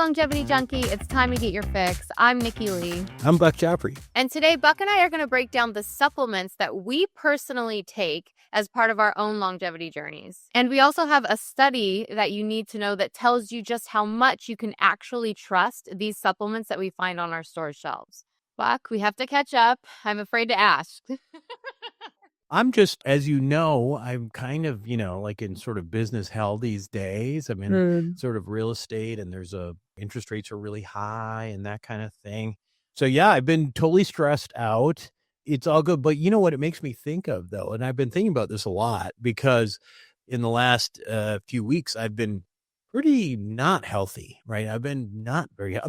Longevity Junkie. It's time to get your fix. I'm Nikki Leigh. I'm Buck Joffrey. And today, Buck and I are going to break down the supplements that we personally take as part of our own longevity journeys. And we also have a study that you need to know that tells you just how much you can actually trust these supplements that we find on our store shelves. Buck, we have to catch up. I'm afraid to ask. I'm just, as you know, I'm kind of, like in sort of business hell these days. I'm in sort of real estate, and interest rates are really high and that kind of thing. So yeah, I've been totally stressed out. It's all good. But you know what it makes me think of, though? And I've been thinking about this a lot because in the last few weeks, I've been pretty not healthy, right? I've been not very,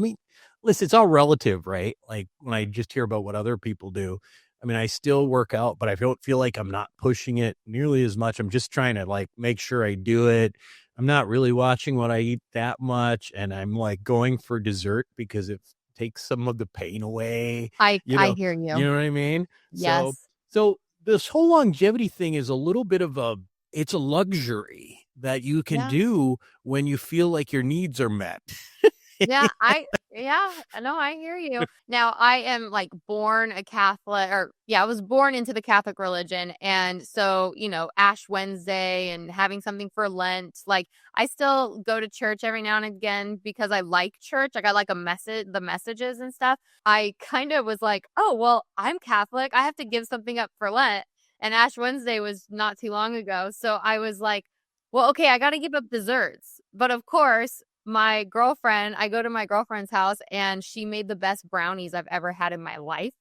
listen, it's all relative, right? Like when I just hear about what other people do, I still work out, but I don't feel like I'm not pushing it nearly as much. I'm just trying to make sure I do it. I'm not really watching what I eat that much. And I'm going for dessert because it takes some of the pain away. I hear you. You know what I mean? Yes. So this whole longevity thing is a little bit of it's a luxury that you can do when you feel like your needs are met. I hear you. Now, I am born a Catholic, I was born into the Catholic religion. And so, Ash Wednesday and having something for Lent, I still go to church every now and again because I like church. I like the messages and stuff. I kind of was oh, well, I'm Catholic. I have to give something up for Lent. And Ash Wednesday was not too long ago. So I was well, okay, I got to give up desserts. But of course, I go to my girlfriend's house and she made the best brownies I've ever had in my life.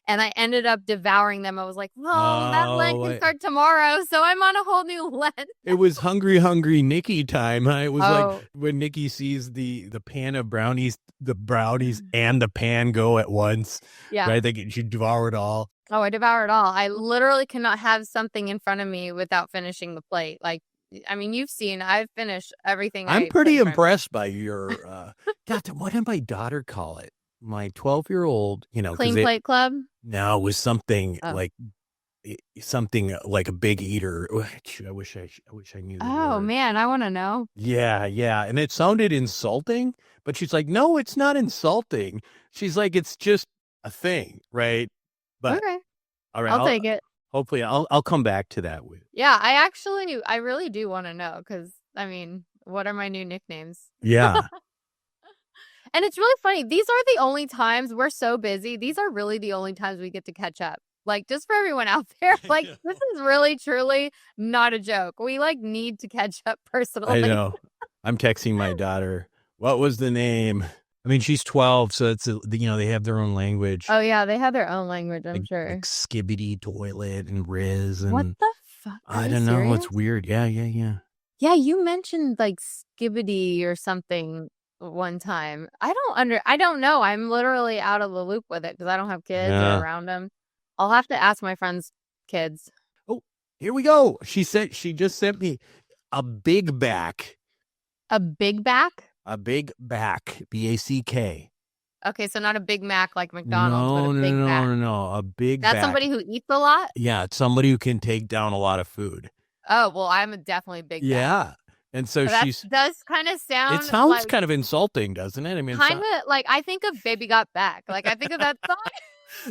And I ended up devouring them. I was that Lent can start tomorrow. So I'm on a whole new Lent. It was hungry Nikki time. Huh? It was when Nikki sees the pan of brownies, the brownies and the pan go at once. Yeah. Right? She devour it all. Oh, I devour it all. I literally cannot have something in front of me without finishing the plate. You've seen, I've finished everything. I'm pretty impressed by your, what did my daughter call it? My 12-year-old, Clean Plate Club? No, it was something something like a big eater. I wish I knew. Oh, man, I want to know. Yeah. And it sounded insulting, but she's like, no, it's not insulting. She's like, it's just a thing, right? But okay. All right. I'll take it. Hopefully I'll come back to that with. Yeah, I really do want to know because, what are my new nicknames? Yeah. And it's really funny. These are the only times we're so busy. These are really the only times we get to catch up. Just for everyone out there, this is really, truly not a joke. We need to catch up personally. I know. I'm texting my daughter. What was the name? She's 12, so it's, they have their own language. Oh, yeah, they have their own language, I'm sure. Like skibbity toilet and Riz. And what the fuck? I don't know. It's weird. Yeah. Yeah, you mentioned skibbity or something one time. I don't know. I'm literally out of the loop with it because I don't have kids or around them. I'll have to ask my friends' kids. Oh, here we go. She just sent me a big back. A big back? A big back, BACK. Okay, so not a Big Mac like McDonald's, but a Big Mac. No, a big That's back. somebody who eats a lot? Yeah, it's somebody who can take down a lot of food. Oh, well, I'm definitely Big Back. Yeah, and so does kind of sound. It sounds kind of insulting, doesn't it? Kind of I think of Baby Got Back. I think of that song.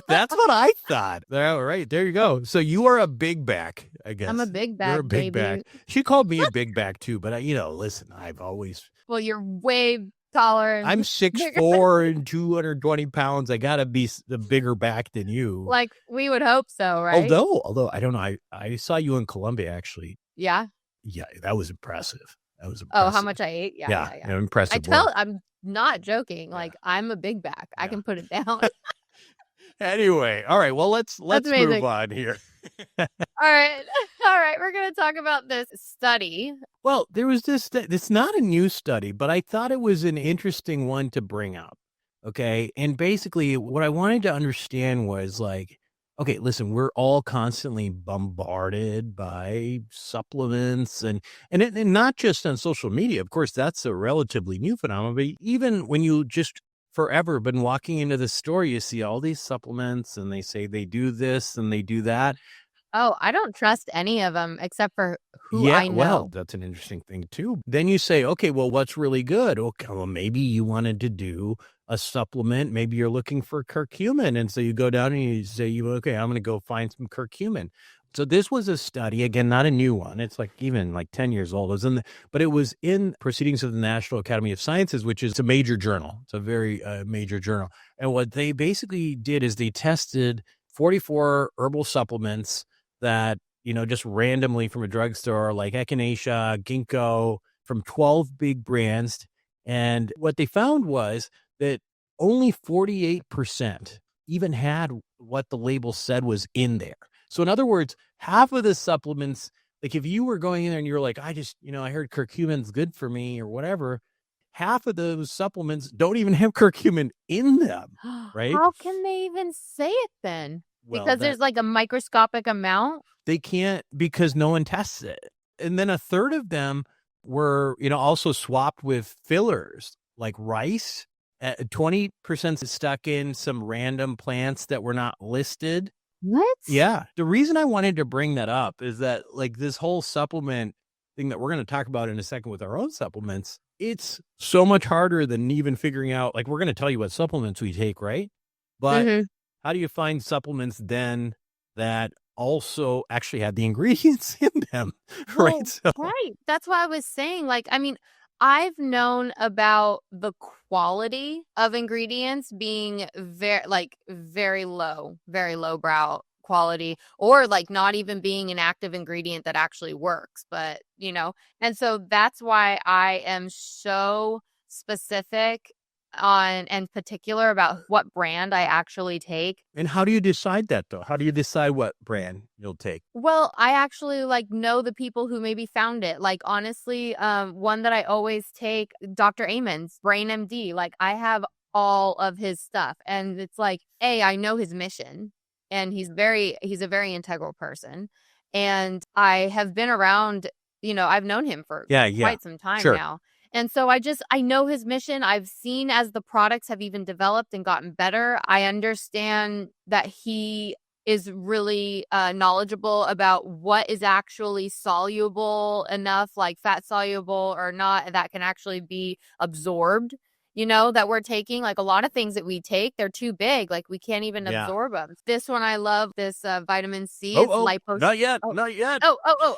That's what I thought. All right, there you go. So you are a big back, I guess. I'm a big back. You're a big back. She called me a big back too, but listen, I've always. Well, you're way taller. I'm 6'4" and 220 pounds. I gotta be the bigger back than you. We would hope so, right? Although I don't know. I saw you in Colombia actually. Yeah. Yeah, that was impressive. Oh, how much I ate? Yeah. Impressive. I'm not joking. I'm a big back. I can put it down. Anyway, all right. Well, let's move on here. All right. We're going to talk about this study. Well, there was this. It's not a new study, but I thought it was an interesting one to bring up. Okay, and basically, what I wanted to understand was okay, listen, we're all constantly bombarded by supplements and not just on social media. Of course, that's a relatively new phenomenon, but even when you just forever been walking into the store, you see all these supplements and they say they do this and they do that. Oh, I don't trust any of them except for who Yeah, I well, know. that's an interesting thing too. Then you say, okay, well, what's really good? Okay, well, maybe you wanted to do a supplement. Maybe you're looking for curcumin. And so you go down and you say, okay, I'm going to go find some curcumin. So this was a study, again, not a new one. It's like even like 10 years old. But it was in Proceedings of the National Academy of Sciences, which is a major journal. It's a very major journal. And what they basically did is they tested 44 herbal supplements that, just randomly from a drugstore, like echinacea, ginkgo, from 12 big brands. And what they found was that only 48% even had what the label said was in there. So in other words, half of the supplements, like if you were going in there and you're like, I heard curcumin's good for me or whatever, half of those supplements don't even have curcumin in them, right? How can they even say it then? Well, Because there's like a microscopic amount? they can't, because no one tests it. And then a third of them were, also swapped with fillers like rice. 20% stuck in some random plants that were not listed. What? Yeah. The reason I wanted to bring that up is that like this whole supplement thing that we're going to talk about in a second with our own supplements, it's so much harder than even figuring out, like we're going to tell you what supplements we take, right? But how do you find supplements then that also actually have the ingredients in them, Well, right? So, right. That's why I was saying, like, I mean, I've known about the quality of ingredients being very low brow quality, or like not even being an active ingredient that actually works. But, and so that's why I am so specific on and particular about what brand I actually take. and how do you decide that though? How do you decide what brand you'll take? Well, I actually like know the people who maybe found it. Like honestly, one that I always take, Dr. Amen's Brain MD. Like I have all of his stuff, and it's like, I know his mission, and he's a very integral person, and I have been around. I've known him for quite some time now. And so I know his mission. I've seen as the products have even developed and gotten better. I understand that he is really knowledgeable about what is actually soluble enough, like fat soluble or not, that can actually be absorbed, that we're taking. Like a lot of things that we take, they're too big. Like we can't even absorb them. This one, I love this vitamin C. It's Not yet. Not yet.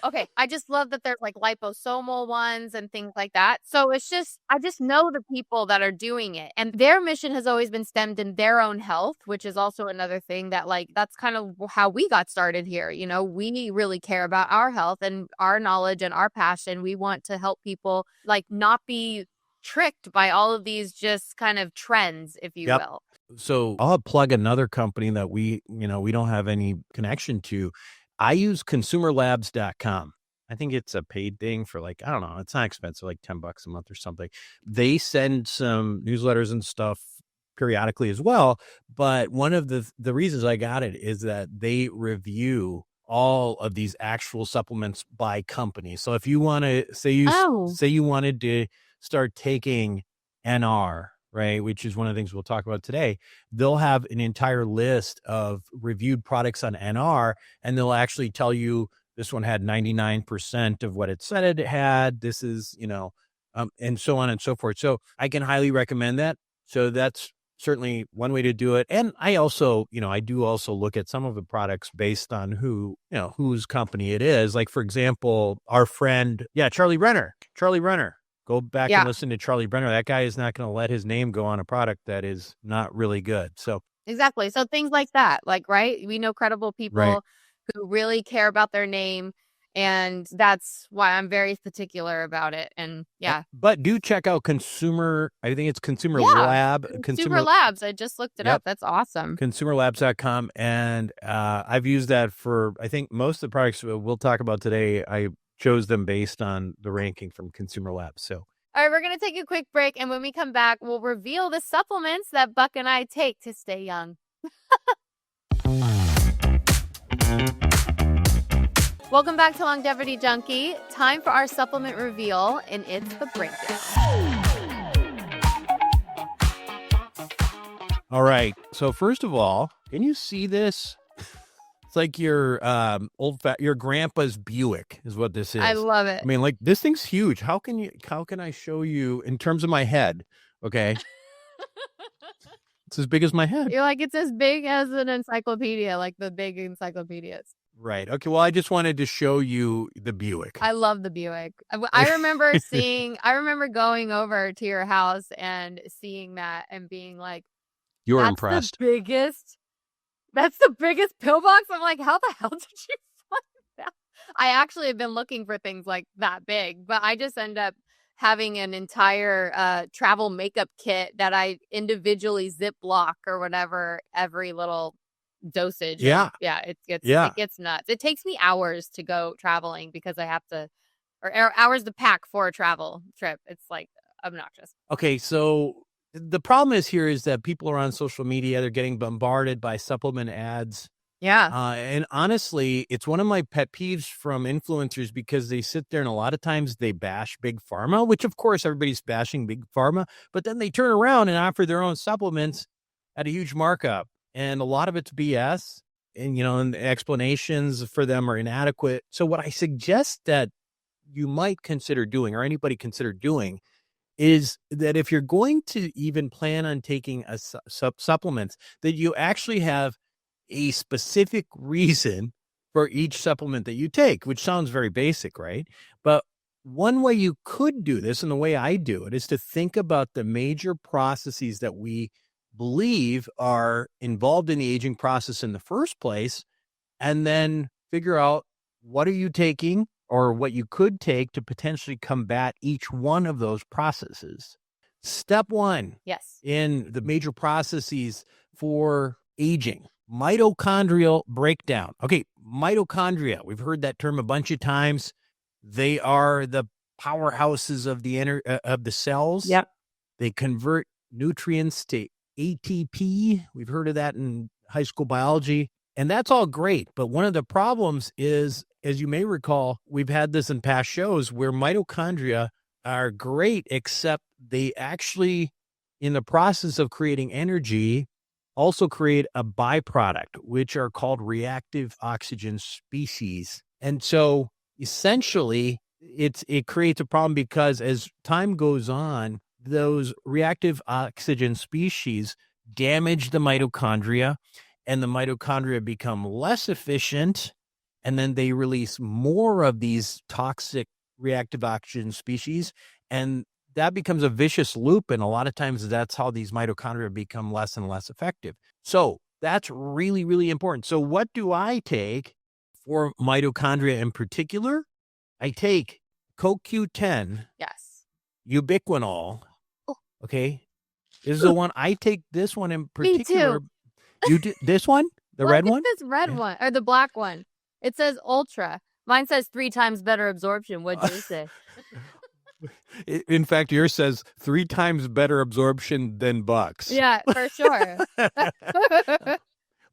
Okay. I just love that there's like liposomal ones and things like that. So it's just, I just know the people that are doing it, and their mission has always been stemmed in their own health, which is also another thing that like, that's kind of how we got started here. We really care about our health and our knowledge and our passion. We want to help people like not be tricked by all of these just kind of trends, if you will. So I'll plug another company that we don't have any connection to. I use consumerlabs.com. I think it's a paid thing for like, I don't know, it's not expensive, like $10 a month or something. They send some newsletters and stuff periodically as well. But one of the reasons I got it is that they review all of these actual supplements by company. So if you want to say you wanted to start taking NR, right, which is one of the things we'll talk about today, they'll have an entire list of reviewed products on NR, and they'll actually tell you this one had 99% of what it said it had. This is, and so on and so forth. So I can highly recommend that. So that's certainly one way to do it. And I also, I do also look at some of the products based on whose company it is. Like, for example, our friend, Charlie Brenner. Go back and listen to Charlie Brenner. That guy is not going to let his name go on a product that is not really good. So exactly. So things like that, like, right. We know credible people who really care about their name. And that's why I'm very particular about it. And but do check out I think it's Consumer Lab. Consumer Labs. I just looked it up. That's awesome. Consumerlabs.com. And I've used that for, I think most of the products we'll talk about today. I chose them based on the ranking from Consumer Labs. So, all right, we're going to take a quick break. And when we come back, we'll reveal the supplements that Buck and I take to stay young. Welcome back to Longevity Junkie. Time for our supplement reveal, and it's the breakdown. All right. So first of all, can you see this? It's like your your grandpa's Buick is what this is. I love it. I mean, like, this thing's huge. How can I show you in terms of my head? Okay. It's as big as my head. You're like, it's as big as an encyclopedia, like the big encyclopedias. Right. Okay. Well, I just wanted to show you the Buick. I love the Buick. I remember going over to your house and seeing that and being like, you were impressed. That's the biggest pillbox. I'm like, how the hell did you find that? I actually have been looking for things like that big, but I just end up having an entire travel makeup kit that I individually Ziploc or whatever every little dosage. Yeah. It gets nuts. It takes me hours to go traveling because I have to, or hours to pack for a travel trip. It's like obnoxious. Okay, so the problem is that people are on social media, they're getting bombarded by supplement ads. Yeah. And honestly, it's one of my pet peeves from influencers because they sit there and a lot of times they bash big pharma, which of course everybody's bashing big pharma, but then they turn around and offer their own supplements at a huge markup. And a lot of it's BS and, and the explanations for them are inadequate. So what I suggest that you might consider doing, or anybody consider doing, is that if you're going to even plan on taking a supplements, that you actually have a specific reason for each supplement that you take, which sounds very basic, right? But one way you could do this, and the way I do it, is to think about the major processes that we believe are involved in the aging process in the first place, and then figure out what are you taking or what you could take to potentially combat each one of those processes. Step one. Yes. In the major processes for aging, mitochondrial breakdown. Okay, mitochondria. We've heard that term a bunch of times. They are the powerhouses of the cells. Yep. They convert nutrients to ATP. We've heard of that in high school biology. And that's all great. But one of the problems is, as you may recall, we've had this in past shows where mitochondria are great, except they actually, in the process of creating energy, also create a byproduct, which are called reactive oxygen species. And so essentially, it creates a problem because as time goes on, those reactive oxygen species damage the mitochondria, and the mitochondria become less efficient, and then they release more of these toxic reactive oxygen species, and that becomes a vicious loop, and a lot of times that's how these mitochondria become less and less effective. So that's really, really important. So what do I take for mitochondria in particular? I take CoQ10, Yes, ubiquinol. Okay, this is the one I take. This one in particular. Me too. You do this one, the red one? This red one or the black one. It says ultra. Mine says 3 times better absorption. What'd you say? In fact, yours says 3 times better absorption than Buck's. Yeah, for sure.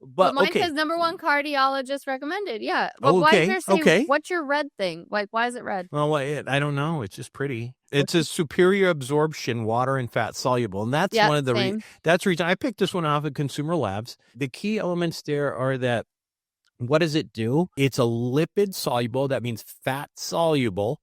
But mine says #1 cardiologist recommended. Yeah. But why is there saying, what's your red thing? Like, why is it red? Well, I don't know. It's just pretty. It's a superior absorption, water and fat soluble. And that's one of the that's the reason I picked this one off of Consumer Labs. The key elements there are that, what does it do? It's a lipid soluble. That means fat soluble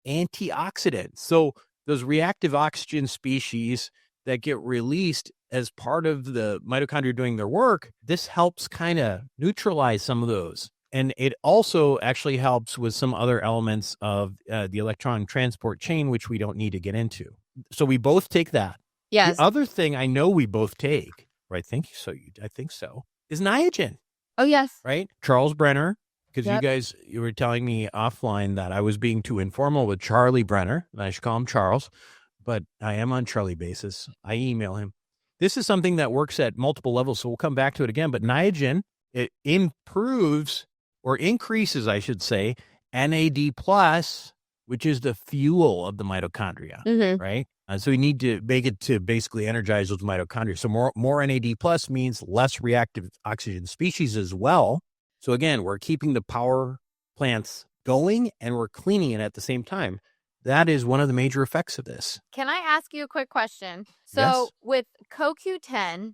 antioxidant. So those reactive oxygen species that get released as part of the mitochondria doing their work, this helps kind of neutralize some of those. And it also actually helps with some other elements of the electron transport chain, which we don't need to get into. So we both take that. Yes. The other thing I know we both take, right? I think so, is Niagen. Oh, yes. Right? Charles Brenner, because you were telling me offline that I was being too informal with Charlie Brenner, and I should call him Charles, but I am on Charlie basis. I email him. This is something that works at multiple levels, so we'll come back to it again. But Niagen, it improves or increases, I should say, NAD+, which is the fuel of the mitochondria, right? So we need to make it to basically energize those mitochondria. So more NAD+ means less reactive oxygen species as well. So again, we're keeping the power plants going and we're cleaning it at the same time. That is one of the major effects of this. Can I ask you a quick question? So with CoQ10,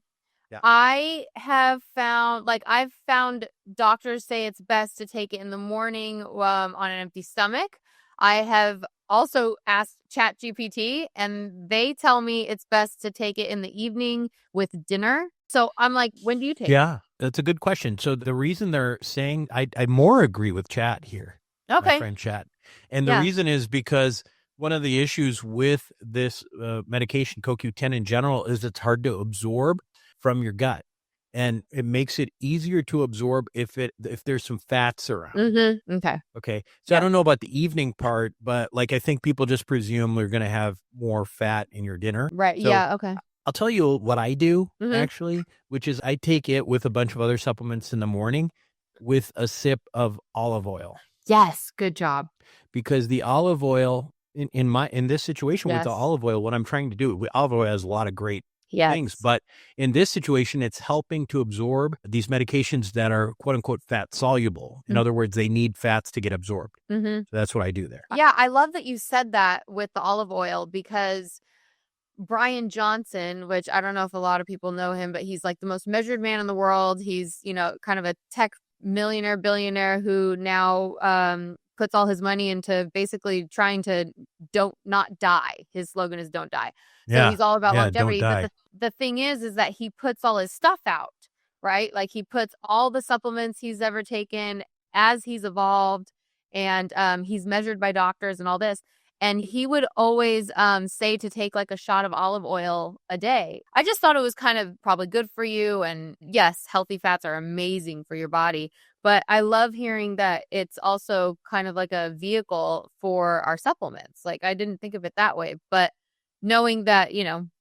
I have found, I've found doctors say it's best to take it in the morning on an empty stomach. I have also asked ChatGPT, and they tell me it's best to take it in the evening with dinner. So I'm like, when do you take it? Yeah, that's a good question. So the reason they're saying, I more agree with Chat here, my friend Chat. And the reason is because one of the issues with this medication, CoQ10 in general, is it's hard to absorb from your gut. And it makes it easier to absorb if there's some fats around. Okay. So I don't know about the evening part, but I think people just presume we're going to have more fat in your dinner. Right. So yeah. Okay. I'll tell you what I do, actually, which is I take it with a bunch of other supplements in the morning with a sip of olive oil. Yes. Good job. Because the olive oil, in this situation with the olive oil, what I'm trying to do, olive oil has a lot of great things, but in this situation, it's helping to absorb these medications that are quote unquote fat soluble. In other words, they need fats to get absorbed. So that's what I do there. Yeah. I love that you said that with the olive oil, because Brian Johnson, which I don't know if a lot of people know him, but he's like the most measured man in the world. He's, kind of a tech millionaire, billionaire who now puts all his money into basically trying to not die. His slogan is "Don't die." So he's all about longevity. But the thing is that he puts all his stuff out, right? Like he puts all the supplements he's ever taken as he's evolved, and he's measured by doctors and all this. And he would always say to take a shot of olive oil a day. I just thought it was kind of probably good for you. And yes, healthy fats are amazing for your body. But I love hearing that it's also kind of like a vehicle for our supplements. I didn't think of it that way. But knowing that,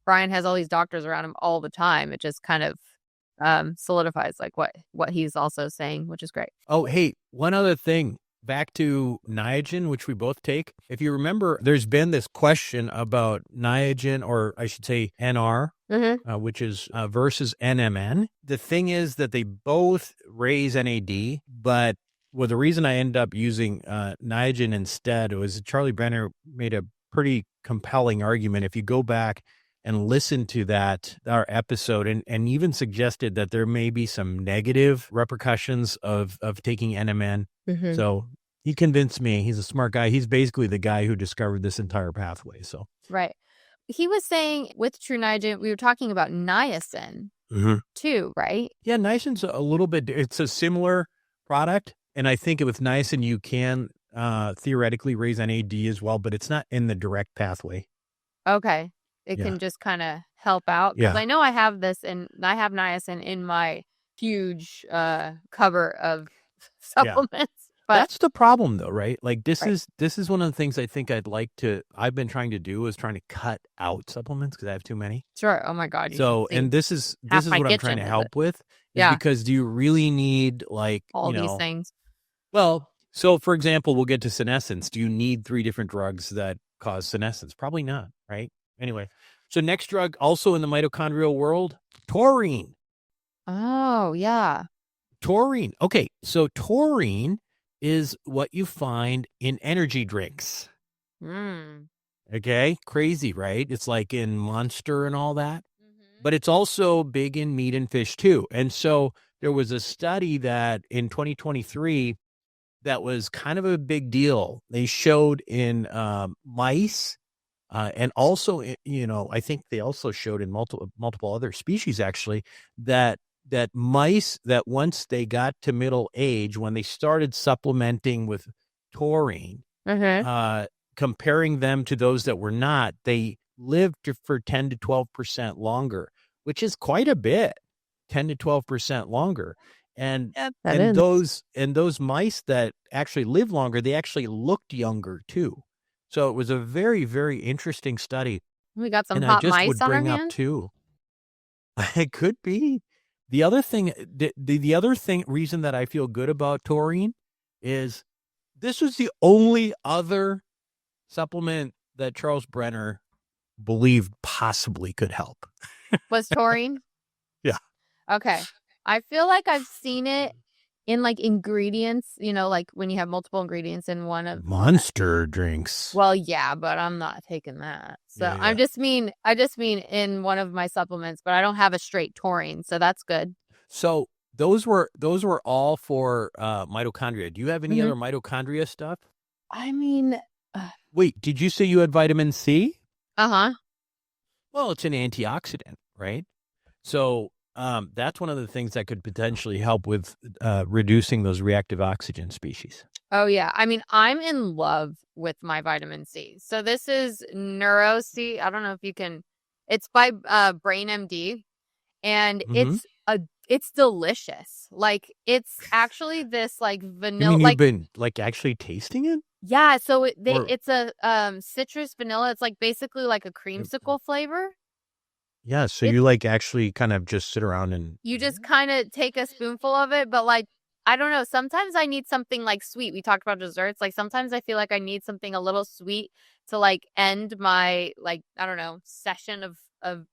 Brian has all these doctors around him all the time, it just kind of solidifies what he's also saying, which is great. Oh, hey, one other thing. Back to Niagen, which we both take. If you remember, there's been this question about Niagen, or I should say NR, which is versus NMN. The thing is that they both raise NAD, but the reason I ended up using Niagen instead was Charlie Brenner made a pretty compelling argument. If you go back and listen to our episode, and even suggested that there may be some negative repercussions of taking NMN. So he convinced me. He's a smart guy. He's basically the guy who discovered this entire pathway. So right. He was saying with True Niagen, we were talking about niacin too, right? Yeah, niacin's a little bit, it's a similar product. And I think with niacin, you can theoretically raise NAD as well, but it's not in the direct pathway. Okay. It can just kind of help out. Because I know I have this, and I have niacin in my huge cupboard of supplements. But that's the problem though, right? This is one of the things I think I've been trying to do, is trying to cut out supplements because I have too many. Sure. Oh my God. So, and this is what I'm trying to help with. Because do you really need all these things? Well, so for example, we'll get to senescence. Do you need 3 different drugs that cause senescence? Probably not, right? Anyway, so next drug also in the mitochondrial world, taurine. Oh, yeah. Taurine. Okay, so taurine is what you find in energy drinks. Okay, crazy, right? It's like in Monster and all that. But it's also big in meat and fish too. And so there was a study that in 2023 that was kind of a big deal. They showed in mice, and also, I think they also showed in multiple other species actually, that mice that once they got to middle age, when they started supplementing with taurine, comparing them to those that were not, they lived for 10 to 12% longer, which is quite a bit, 10 to 12% longer. And those mice that actually live longer, they actually looked younger too. So it was a very, very interesting study. We got some hot mice on our hands too. It could be. The other thing, the other reason that I feel good about taurine is this was the only other supplement that Charles Brenner believed possibly could help. Was taurine? Yeah. Okay. I feel like I've seen it in like ingredients, like when you have multiple ingredients in one of Monster drinks. Well, yeah, but I'm not taking that. So Yeah. I just mean in one of my supplements, but I don't have a straight taurine, so that's good. So those were all for mitochondria. Do you have any other mitochondria stuff? I mean, wait, did you say you had vitamin C? Uh-huh. Well, it's an antioxidant, right? So that's one of the things that could potentially help with reducing those reactive oxygen species. Oh, yeah. I mean, I'm in love with my vitamin C. So this is NeuroC. I don't know if you can. It's by Brain MD, and it's delicious. Like, it's actually this like vanilla. You mean you've been like actually tasting it? Yeah. So it's a citrus vanilla. It's like basically like a creamsicle flavor. Yeah. So you like actually kind of just sit around and you just kind of take a spoonful of it, but like, I don't know. Sometimes I need something like sweet. We talked about desserts. Like sometimes I feel like I need something a little sweet to like end my like, I don't know, session of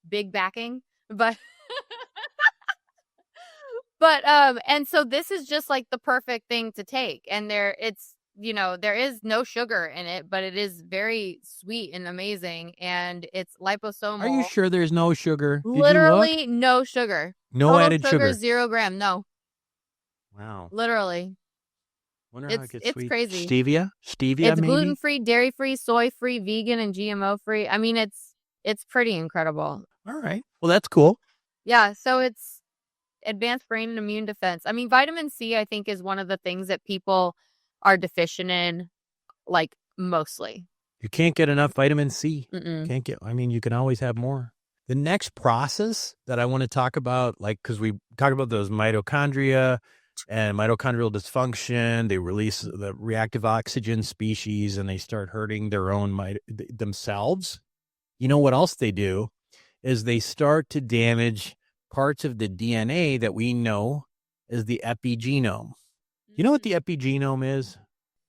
big backing. But and so this is just like the perfect thing to take. And there is no sugar in it, but it is very sweet and amazing. And it's liposomal. Are you sure there's no sugar? Literally no sugar. No Total added sugar. 0 gram. No. Wow. Literally. Wonder how it gets sweet. Crazy. Stevia? It's maybe? gluten-free, dairy-free, soy-free, vegan, and GMO-free. I mean, it's pretty incredible. All right. Well, that's cool. Yeah, so it's advanced brain and immune defense. I mean, vitamin C, I think, is one of the things that people are deficient in, like, mostly. You can't get enough vitamin C. You can always have more. The next process that I want to talk about, like, because we talked about those mitochondria and mitochondrial dysfunction, they release the reactive oxygen species and they start hurting their own themselves. You know what else they do is they start to damage parts of the DNA that we know as the epigenome. You know what the epigenome is?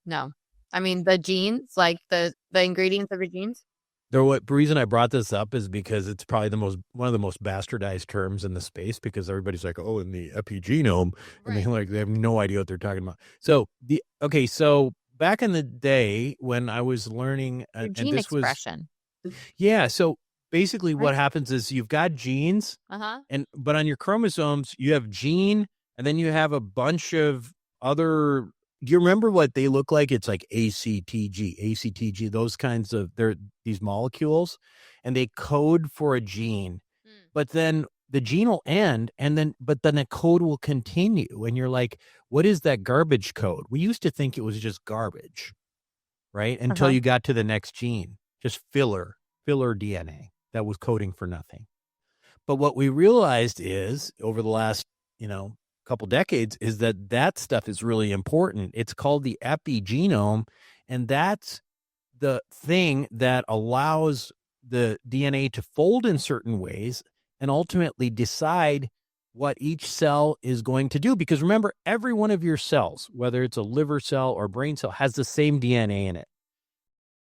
No. I mean, the genes, like the ingredients of your genes? The reason I brought this up is because it's probably one of the most bastardized terms in the space, because everybody's like, oh, in the epigenome, and they have no idea what they're talking about. So so back in the day when I was learning, gene expression. So basically what happens is you've got genes, but on your chromosomes you have gene, and then you have a bunch of other. Do you remember what they look like? It's like ACTG, those kinds of, these molecules, and they code for a gene. But then the gene will end, but then the code will continue. And you're like, what is that garbage code? We used to think it was just garbage, right? Until you got to the next gene, just filler DNA that was coding for nothing. But what we realized is over the last, couple decades is that stuff is really important. It's called the epigenome, and that's the thing that allows the DNA to fold in certain ways and ultimately decide what each cell is going to do. Because remember, every one of your cells, whether it's a liver cell or brain cell, has the same DNA in it.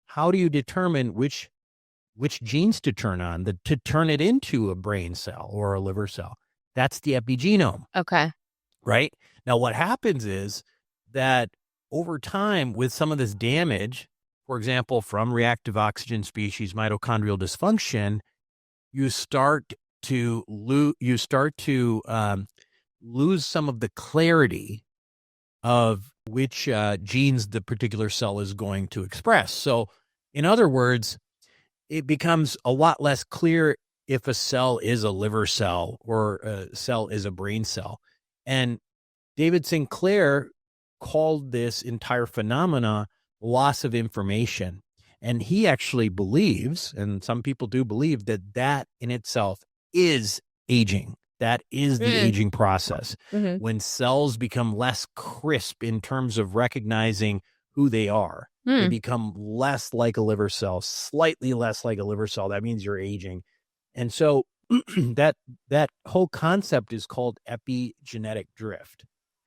How do you determine which genes to turn on to turn it into a brain cell or a liver cell? That's the epigenome. Okay. Right? Now, what happens is that over time, with some of this damage, for example, from reactive oxygen species, mitochondrial dysfunction, you start to lose some of the clarity of which genes the particular cell is going to express. So, in other words, it becomes a lot less clear if a cell is a liver cell or a cell is a brain cell. And David Sinclair called this entire phenomena loss of information. And he actually believes, and some people do believe, that in itself is aging. That is the aging process. When cells become less crisp in terms of recognizing who they are, they become less like a liver cell, slightly less like a liver cell. That means you're aging. And so that whole concept is called epigenetic drift.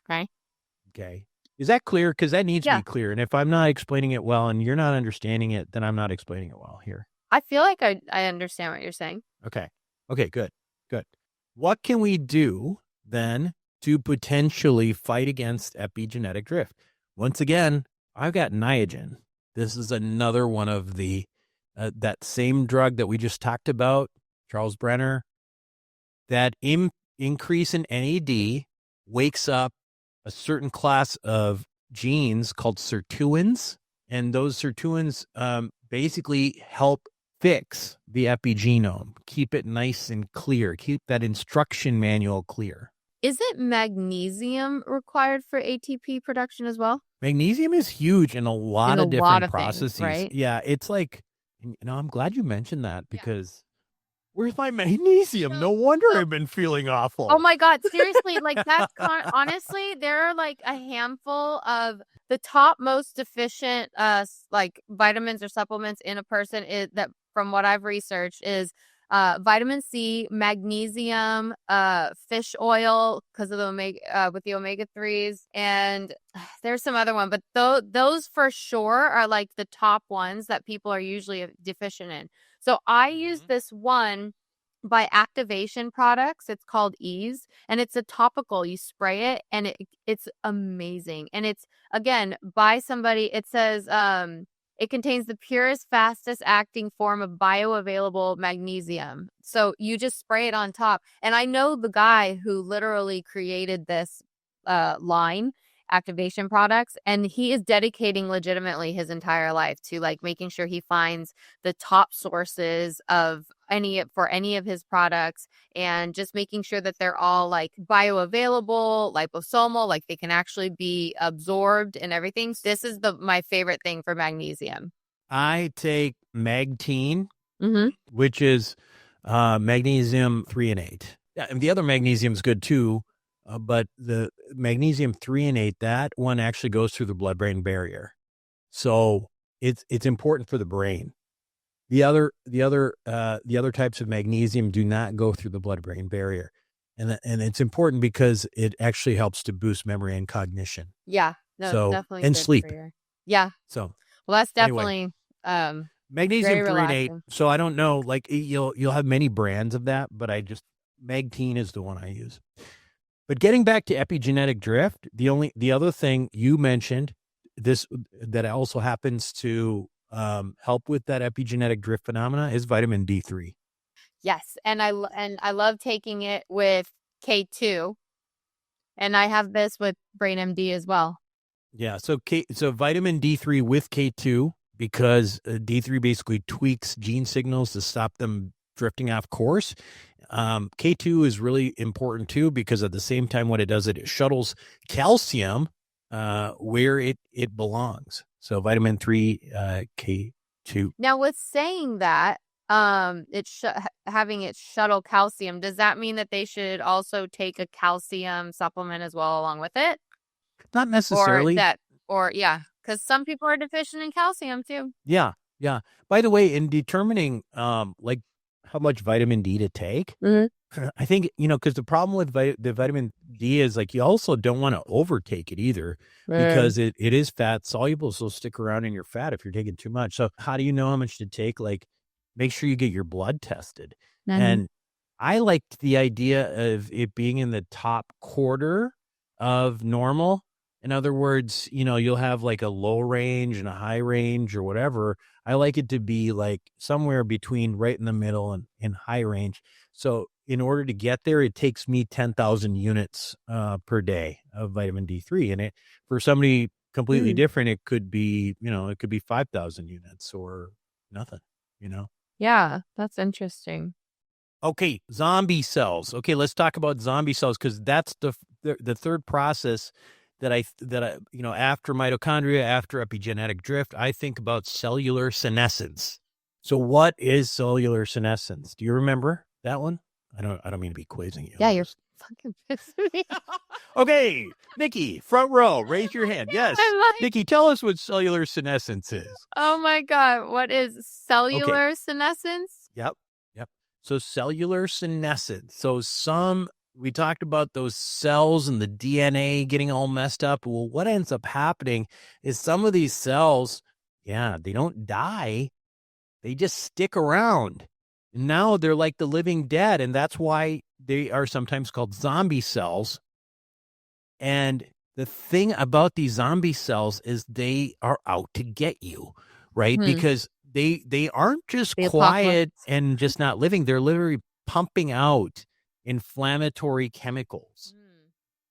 Okay. Is that clear? Because that needs to be clear. And if I'm not explaining it well and you're not understanding it, then I'm not explaining it well here. I feel like I understand what you're saying. Okay. Okay, good. What can we do then to potentially fight against epigenetic drift. Once again, I've got Niagen. This is another one of the, that same drug that we just talked about, Charles Brenner, that increase in NAD wakes up a certain class of genes called sirtuins. And those sirtuins basically help fix the epigenome, keep it nice and clear, keep that instruction manual clear. Is it magnesium required for ATP production as well? Magnesium is huge in a lot of different processes. Things, right? Yeah, it's like, I'm glad you mentioned that because where's my magnesium? No wonder I've been feeling awful. Oh my God, seriously, like that's honestly, there are like a handful of the top most deficient like vitamins or supplements in a person is that from what I've researched is vitamin C, magnesium, fish oil because of the omega with the omega-3s, and there's some other one, but those for sure are like the top ones that people are usually deficient in. So I use this one by Activation Products. It's called Ease, and it's a topical. You spray it, and it's amazing. And it's, again, by somebody, it says it contains the purest, fastest acting form of bioavailable magnesium. So you just spray it on top. And I know the guy who literally created this line, Activation Products, and he is dedicating legitimately his entire life to like making sure he finds the top sources of any of his products, and just making sure that they're all like bioavailable, liposomal, like they can actually be absorbed and everything. This is my favorite thing for magnesium. I take Magtine, which is magnesium 3-8. Yeah, and the other magnesium is good too, but the magnesium 3-8, that one actually goes through the blood-brain barrier, so it's important for the brain. The other types of magnesium do not go through the blood-brain barrier, and it's important because it actually helps to boost memory and cognition. Yeah, no, so definitely and good sleep. Yeah. So well, that's definitely magnesium 3-8. So I don't know, like you'll have many brands of that, but Magtine is the one I use. But getting back to epigenetic drift, the other thing you mentioned that also happens to help with that epigenetic drift phenomena is vitamin D3. Yes, and I love taking it with K2, and I have this with Brain MD as well. Yeah, so vitamin D3 with K2, because D3 basically tweaks gene signals to stop them drifting off course. K2 is really important too, because at the same time what it does, it shuttles calcium where it belongs. So vitamin 3, K2. Now, with saying that, having it shuttle calcium, does that mean that they should also take a calcium supplement as well along with it? Not necessarily. Because some people are deficient in calcium too. Yeah. By the way, in determining like how much vitamin D to take, I think, because the problem with the vitamin D is like you also don't want to overtake it either, because it is fat soluble, so it'll stick around in your fat if you're taking too much. So how do you know how much to take? Like, make sure you get your blood tested. And I liked the idea of it being in the top quarter of normal. In other words, you'll have like a low range and a high range or whatever. I like it to be like somewhere between right in the middle and high range. So in order to get there, it takes me 10,000 units per day of vitamin D3. And for somebody completely different, it could be, it could be 5,000 units or nothing, Yeah, that's interesting. Okay, zombie cells. Okay, let's talk about zombie cells, because that's the third process that I after mitochondria, after epigenetic drift, I think about cellular senescence. So what is cellular senescence? Do you remember that one? I don't mean to be quizzing you. Yeah, you're fucking pissing me off. Okay, Nikki, front row, raise your hand. Yes, Nikki, tell us what cellular senescence is. Oh my God, what is cellular senescence? Yep. So cellular senescence. So we talked about those cells and the DNA getting all messed up. Well, what ends up happening is some of these cells, they don't die. They just stick around. And now they're like the living dead. And that's why they are sometimes called zombie cells. And the thing about these zombie cells is they are out to get you, right? Because they aren't just quiet and just not living. They're literally pumping out inflammatory chemicals.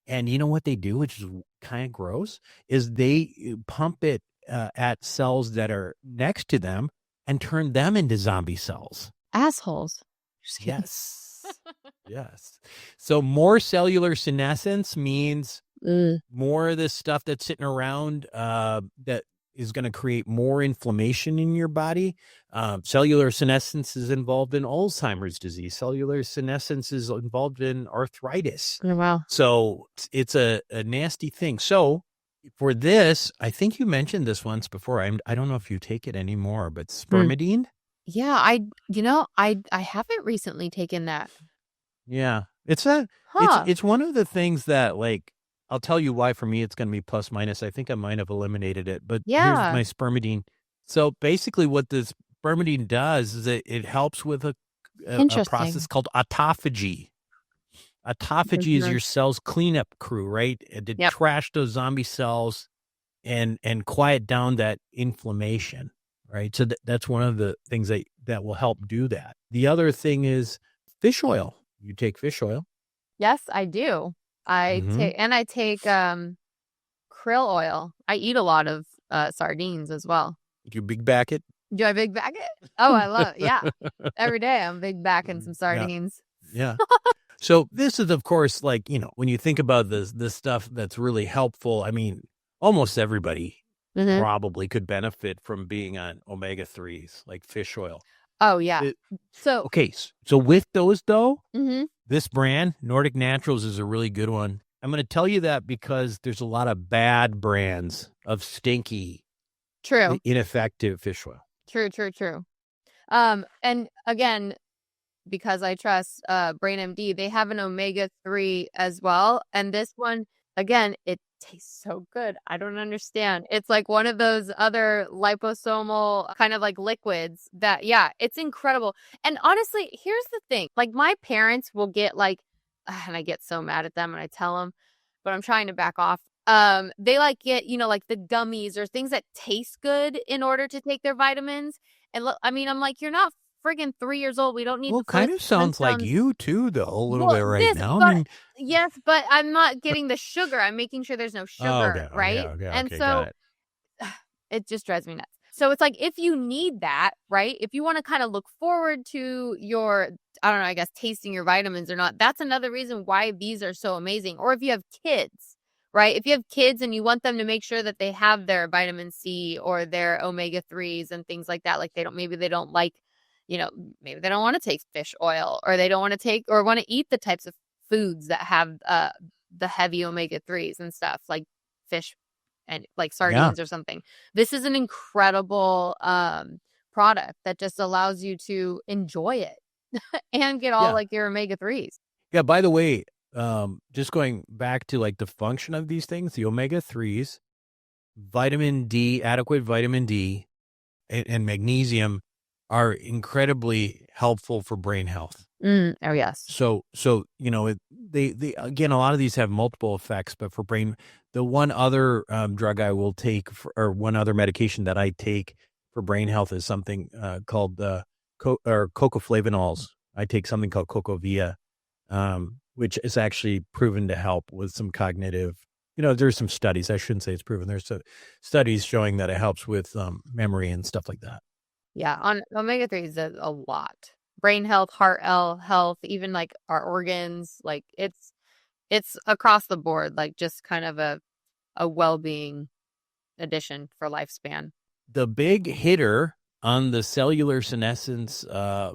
And you know what they do, which is kind of gross, is they pump it at cells that are next to them and turn them into zombie cells. Assholes. Yes. Yes. So more cellular senescence means more of this stuff that's sitting around that is going to create more inflammation in your body. Cellular senescence is involved in Alzheimer's disease. Cellular senescence is involved in arthritis. Oh, wow. So it's a nasty thing. So for this, I think you mentioned this once before. I don't know if you take it anymore, but spermidine. Yeah, I haven't recently taken that. Yeah. It's one of the things that, like, I'll tell you why for me it's going to be plus minus. I think I might have eliminated it, but here's my spermidine. So basically what this spermidine does is it helps with a process called autophagy. Autophagy is your cell's cleanup crew, right? To trash those zombie cells and quiet down that inflammation, right? So that's one of the things that will help do that. The other thing is fish oil. You take fish oil? Yes, I do. I take krill oil. I eat a lot of sardines as well. Do you big back it? Do I big back it? Oh, I love it. Yeah. Every day I'm big backing some sardines. Yeah. So this is, of course, like, when you think about this stuff that's really helpful, I mean, almost everybody probably could benefit from being on omega-3s, like fish oil. Oh, yeah. So with those, though, this brand, Nordic Naturals, is a really good one. I'm going to tell you that because there's a lot of bad brands of stinky, ineffective fish oil. True. And again, because I trust Brain MD, they have an omega-3 as well. And this one, again, it tastes so good. I don't understand. It's like one of those other liposomal kind of like liquids that, it's incredible. And honestly, here's the thing. Like my parents will get like, and I get so mad at them and I tell them, but I'm trying to back off. They like get, like the gummies or things that taste good in order to take their vitamins. And look, I mean, I'm like, you're not friggin' 3 years old. We don't need. Well, kind of sounds like you too, though, a little bit right now. But, yes, but I'm not getting the sugar. I'm making sure there's no sugar, right? And so it just drives me nuts. So it's like, if you need that, right? If you want to kind of look forward to your, I don't know, I guess tasting your vitamins or not, that's another reason why these are so amazing. Or if you have kids, right? If you have kids and you want them to make sure that they have their vitamin C or their omega-3s and things like that, like maybe they don't like, maybe they don't want to take fish oil, or they don't want to take or want to eat the types of foods that have the heavy omega-3s and stuff like fish and like sardines or something. This is an incredible product that just allows you to enjoy it and get all like your omega-3s. Yeah, by the way, just going back to like the function of these things, the omega-3s, vitamin D, adequate vitamin D and magnesium are incredibly helpful for brain health. Oh, yes. So they again, a lot of these have multiple effects, but for brain, the one other drug I will take or one other medication that I take for brain health is something called cocoflavanols. I take something called Cocovia, which is actually proven to help with some cognitive. There's some studies. I shouldn't say it's proven. There's studies showing that it helps with memory and stuff like that. Yeah, on omega-3s does a lot. Brain health, heart health, even like our organs, like it's across the board, like just kind of a well-being addition for lifespan. The big hitter on the cellular senescence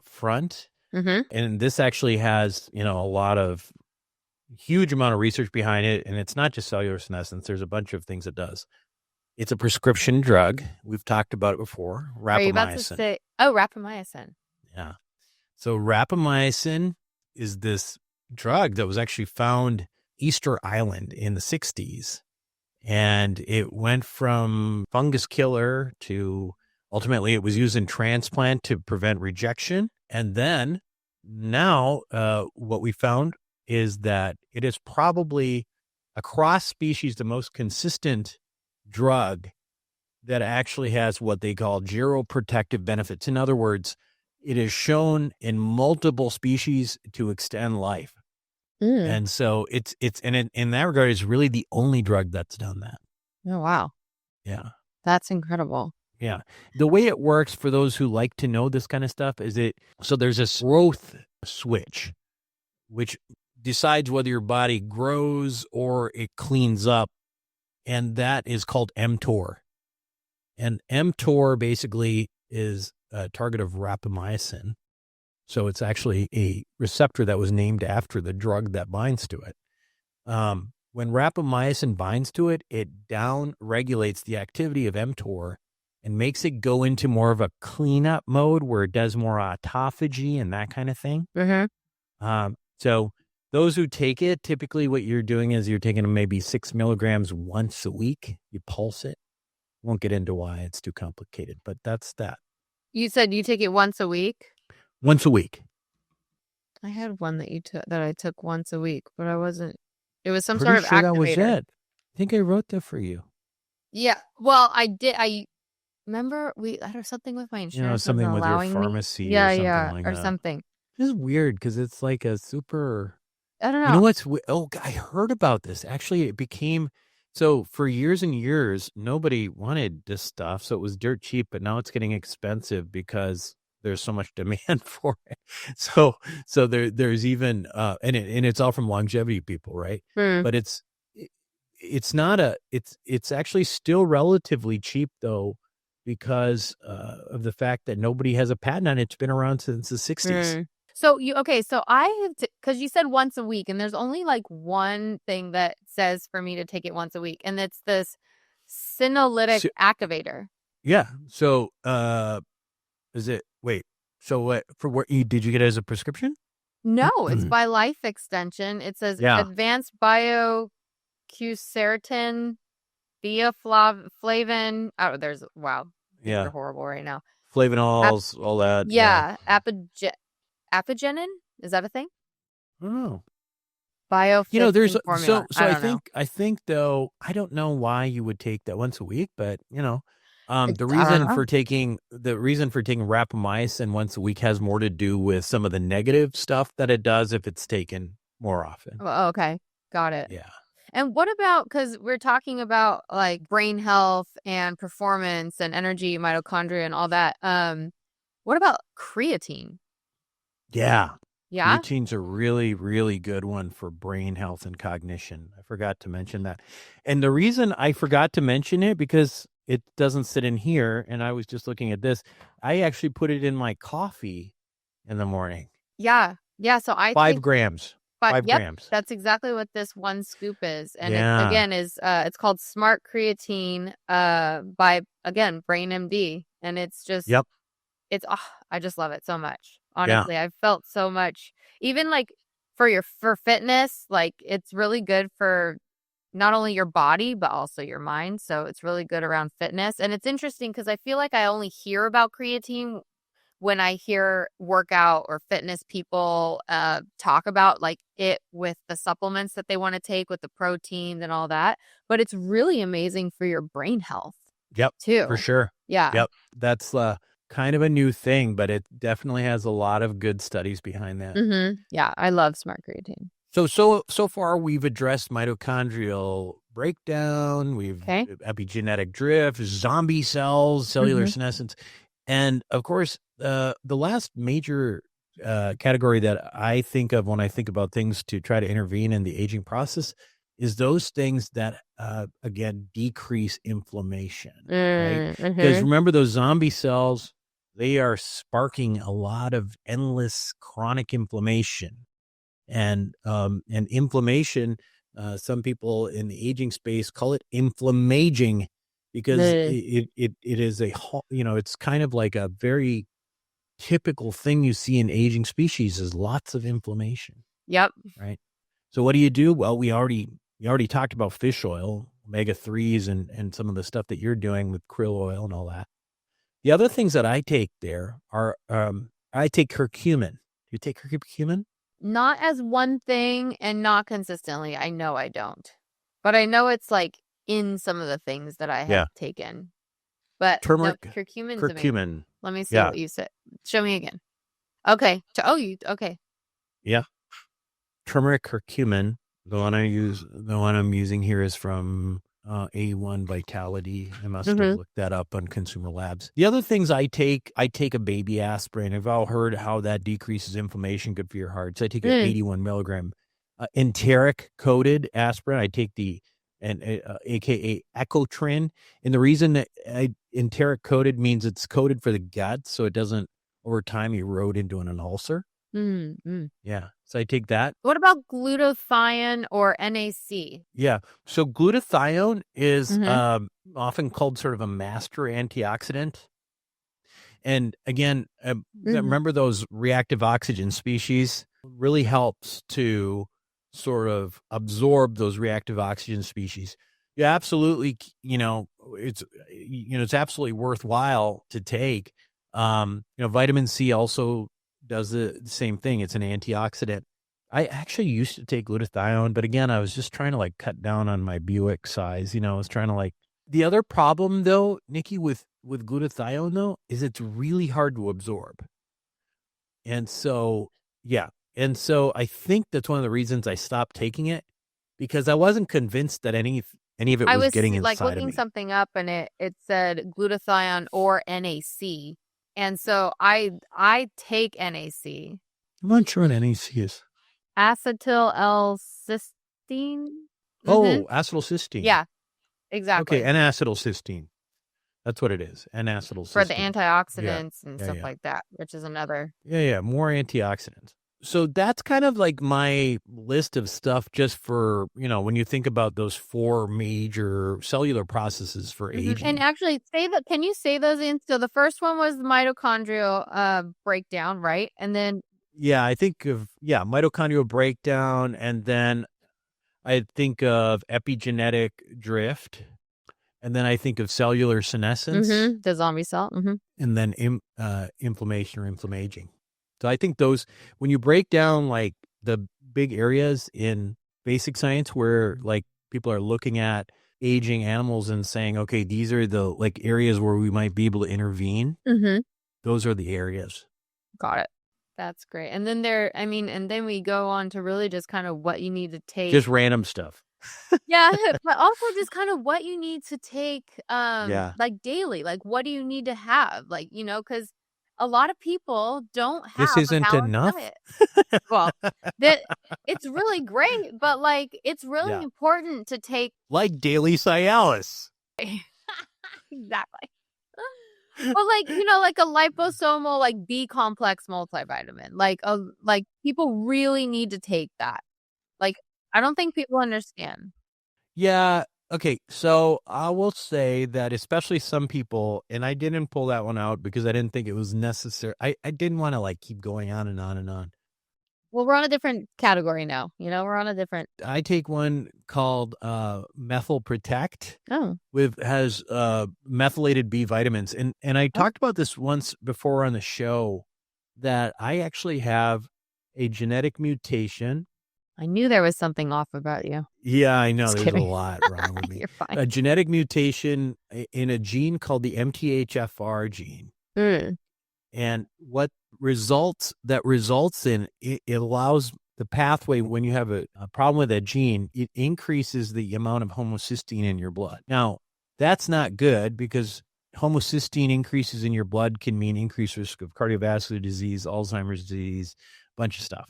front, and this actually has, a lot of huge amount of research behind it, and it's not just cellular senescence. There's a bunch of things it does. It's a prescription drug. We've talked about it before. Rapamycin. Are you about to say, rapamycin? Yeah. So rapamycin is this drug that was actually found Easter Island in the 60s. And it went from fungus killer to ultimately it was used in transplant to prevent rejection. And then now what we found is that it is probably across species, the most consistent drug that actually has what they call geroprotective benefits. In other words, it is shown in multiple species to extend life. And so in that regard, it's really the only drug that's done that. Oh, wow. Yeah. That's incredible. Yeah. The way it works for those who like to know this kind of stuff is so there's a growth switch, which decides whether your body grows or it cleans up. And that is called mTOR. And mTOR basically is a target of rapamycin. So it's actually a receptor that was named after the drug that binds to it. When rapamycin binds to it, it down regulates the activity of mTOR and makes it go into more of a cleanup mode where it does more autophagy and that kind of thing. So those who take it, typically what you're doing is you're taking maybe 6 milligrams once a week. You pulse it. Won't get into why, it's too complicated, but that's that. You said you take it once a week? Once a week. I had one that I took once a week, but I wasn't. It was some Pretty sort of sure activator. That was it. I think I wrote that for you. Yeah. Well, I did. I remember I had something with my insurance. Something with your pharmacy Yeah, or something like or that. something. It's weird because it's like a super. I don't know. You know what's? I heard about this. Actually, it became. So for years and years, nobody wanted this stuff. So it was dirt cheap, but now it's getting expensive because there's so much demand for it. So there's even, and it's all from longevity people, right? But it's actually still relatively cheap though, because of the fact that nobody has a patent on it. It's been around since the 60s. So so I have because you said once a week, and there's only like one thing that says for me to take it once a week, and it's this senolytic activator. Yeah. So, is it? Wait. So what? Did you get it as a prescription? No, it's by Life Extension. It says advanced biocuceratin, bioflavin. Oh, these are horrible right now. Flavanols, all that. Yeah. Apigenin? Is that a thing? I don't know. There's so I think though, I don't know why you would take that once a week, but the reason for taking rapamycin once a week has more to do with some of the negative stuff that it does if it's taken more often. Oh, okay. Got it. Yeah. And what about, because we're talking about like brain health and performance and energy, mitochondria and all that. What about creatine? Yeah. Yeah. Creatine's a really, really good one for brain health and cognition. I forgot to mention that. And the reason I forgot to mention it, because it doesn't sit in here, and I was just looking at this, I actually put it in my coffee in the morning. Yeah. Yeah. So 5 grams. 5 grams. That's exactly what this one scoop is. And it, again, is it's called Smart Creatine by, again, Brain MD. And it's just, I just love it so much. Honestly, I've felt so much, even like for fitness, like it's really good for not only your body, but also your mind. So it's really good around fitness. And it's interesting because I feel like I only hear about creatine when I hear workout or fitness people talk about like it with the supplements that they want to take with the proteins and all that. But it's really amazing for your brain health. Yep. Too. For sure. Yeah. Yep. That's kind of a new thing, but it definitely has a lot of good studies behind that. Yeah, I love Smart Creatine. So far we've addressed mitochondrial breakdown, we've epigenetic drift, zombie cells, cellular senescence, and of course the last major category that I think of when I think about things to try to intervene in the aging process is those things that, again, decrease inflammation, right? Because remember, those zombie cells, they are sparking a lot of endless chronic inflammation. And inflammation, some people in the aging space call it inflammaging because it is it's kind of like a very typical thing you see in aging species is lots of inflammation. Yep. Right. So what do you do? Well, we already talked about fish oil, omega-3s, and some of the stuff that you're doing with krill oil and all that. The other things that I take there are, I take curcumin. Do you take curcumin? Not as one thing and not consistently. I know I don't. But I know it's like in some of the things that I have taken. But turmeric, curcumin's curcumin. amazing. Let me see what you said. Show me again. Okay. Okay. Yeah. Turmeric, curcumin. The one I'm using here is from A1 Vitality. I must have looked that up on Consumer Labs. The other things I take a baby aspirin. I've all heard how that decreases inflammation, good for your heart. So I take an 81 milligram Enteric coated aspirin. I take the aka Ecotrin. And the reason that Enteric coated means it's coated for the gut, so it doesn't over time erode into an ulcer. Yeah. So I take that. What about glutathione or NAC? Yeah. So glutathione is often called sort of a master antioxidant. And again, remember those reactive oxygen species really helps to sort of absorb those reactive oxygen species. Yeah, absolutely. It's absolutely worthwhile to take. Vitamin C also does the same thing. It's an antioxidant. I actually used to take glutathione, but again, I was just trying to like cut down on my Buick size. I was trying to like. The other problem though, Nikki, with glutathione though, is it's really hard to absorb. And so, I think that's one of the reasons I stopped taking it, because I wasn't convinced that any of it was getting inside like looking of me. Something up, and it said glutathione or NAC. And so I take NAC. I'm not sure what NAC is. Acetylcysteine. Oh, acetylcysteine. Yeah, exactly. Okay, N-Acetylcysteine. That's what it is. N-Acetylcysteine. For the antioxidants and stuff like that, which is another. Yeah, more antioxidants. So that's kind of like my list of stuff just for, when you think about those 4 major cellular processes for aging. And actually, can you say those in? So the first one was the mitochondrial breakdown, right? And then. Yeah, I think of, mitochondrial breakdown. And then I think of epigenetic drift. And then I think of cellular senescence. The zombie cell. And then inflammation or inflammaging. So I think those, when you break down like the big areas in basic science where like people are looking at aging animals and saying, okay, these are the like areas where we might be able to intervene. Those are the areas. Got it. That's great. And then and then we go on to really just kind of what you need to take. Just random stuff. Yeah, but also just kind of what you need to take like daily. Like what do you need to have? Like, because a lot of people don't have this isn't enough. Diet. Well, it's really great, but like it's really important to take like daily Cialis. Exactly. Well, like like a liposomal, like B complex multivitamin. Like people really need to take that. Like I don't think people understand. Yeah. Okay, so I will say that especially some people, and I didn't pull that one out because I didn't think it was necessary. I didn't want to like keep going on and on and on. Well, we're on a different category now. We're on a different. I take one called Methyl Protect. Oh. Has methylated B vitamins. And I talked about this once before on the show that I actually have a genetic mutation. I knew there was something off about you. Yeah, I know. There's a lot wrong with me. You're fine. A genetic mutation in a gene called the MTHFR gene. And what results in, it allows the pathway when you have a problem with that gene, it increases the amount of homocysteine in your blood. Now, that's not good because homocysteine increases in your blood can mean increased risk of cardiovascular disease, Alzheimer's disease, a bunch of stuff.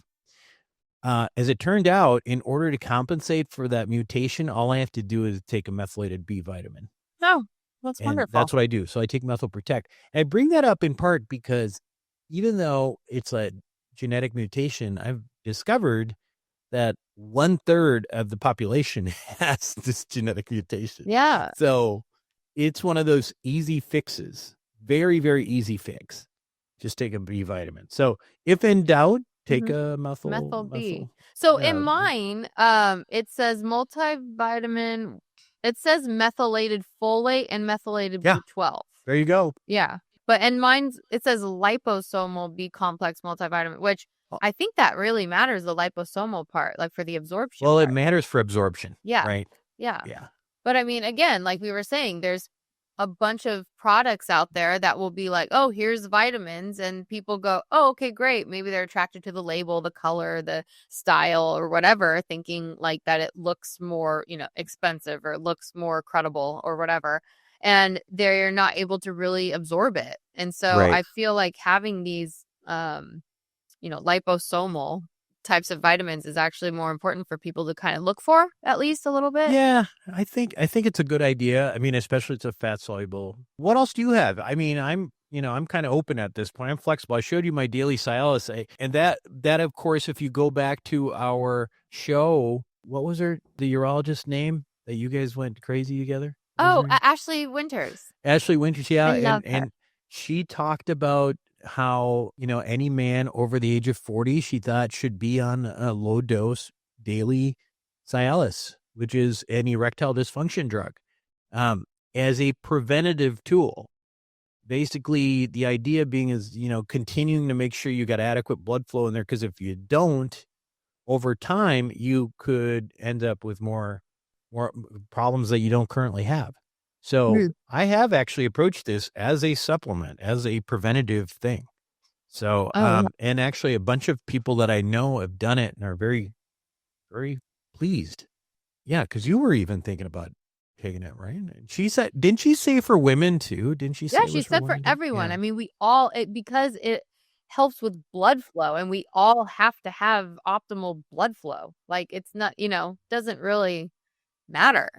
As it turned out, in order to compensate for that mutation, all I have to do is take a methylated B vitamin. Oh, that's wonderful. That's what I do. So I take Methyl Protect. And I bring that up in part because even though it's a genetic mutation, I've discovered that 1/3 of the population has this genetic mutation. Yeah. So it's one of those easy fixes. Very, very easy fix. Just take a B vitamin. So if in doubt, take a methyl B. So in mine, it says multivitamin. It says methylated folate and methylated B12. There you go. Yeah. But in mine, it says liposomal B complex multivitamin, which I think that really matters, the liposomal part, like for the absorption. Well, part. It matters for absorption. Yeah. Right. Yeah. Yeah. But I mean, again, like we were saying, there's a bunch of products out there that will be like, oh, here's vitamins. And people go, oh, okay, great. Maybe they're attracted to the label, the color, the style or whatever, thinking like that it looks more, expensive or looks more credible or whatever. And they're not able to really absorb it. And so Right. I feel like having these, liposomal types of vitamins is actually more important for people to kind of look for, at least a little bit. Yeah, I think it's a good idea. I mean, especially it's a fat soluble. What else do you have? I mean, I'm kind of open at this point. I'm flexible. I showed you my daily Cialis, and that of course, if you go back to our show, what was the urologist name that you guys went crazy together? Oh, Ashley Winters. Ashley Winters, yeah, I love her. and she talked about how, any man over the age of 40, she thought should be on a low dose daily Cialis, which is an erectile dysfunction drug, as a preventative tool. Basically, the idea being is, continuing to make sure you got adequate blood flow in there, because if you don't, over time, you could end up with more problems that you don't currently have. So I have actually approached this as a supplement, as a preventative thing. So, and actually a bunch of people that I know have done it and are very, very pleased. Yeah. Cause you were even thinking about taking it, right? And she said, didn't she say for women too? Didn't she say? Yeah, she said for everyone. Yeah. I mean, because it helps with blood flow and we all have to have optimal blood flow. Like it's not, doesn't really matter.